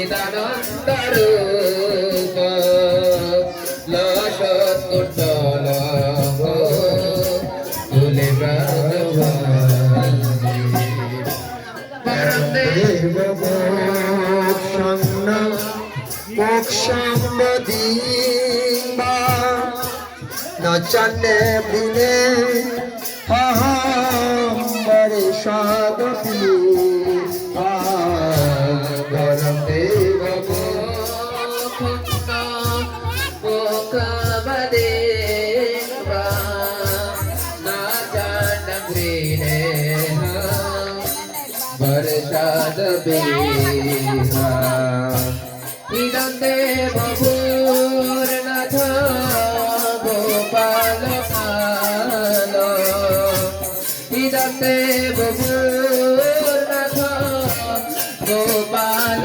চিদানন্দরূপ লসৎকুণ্ডল তুলে নচনে বিনে বরে সাদী গরম দেব মুখবদে না জানগ্রীনে বরসাদ বিহা ইদম দেব পূর্ণথ গোপাল কাল ইদম দেব পূর্ণথ গোপাল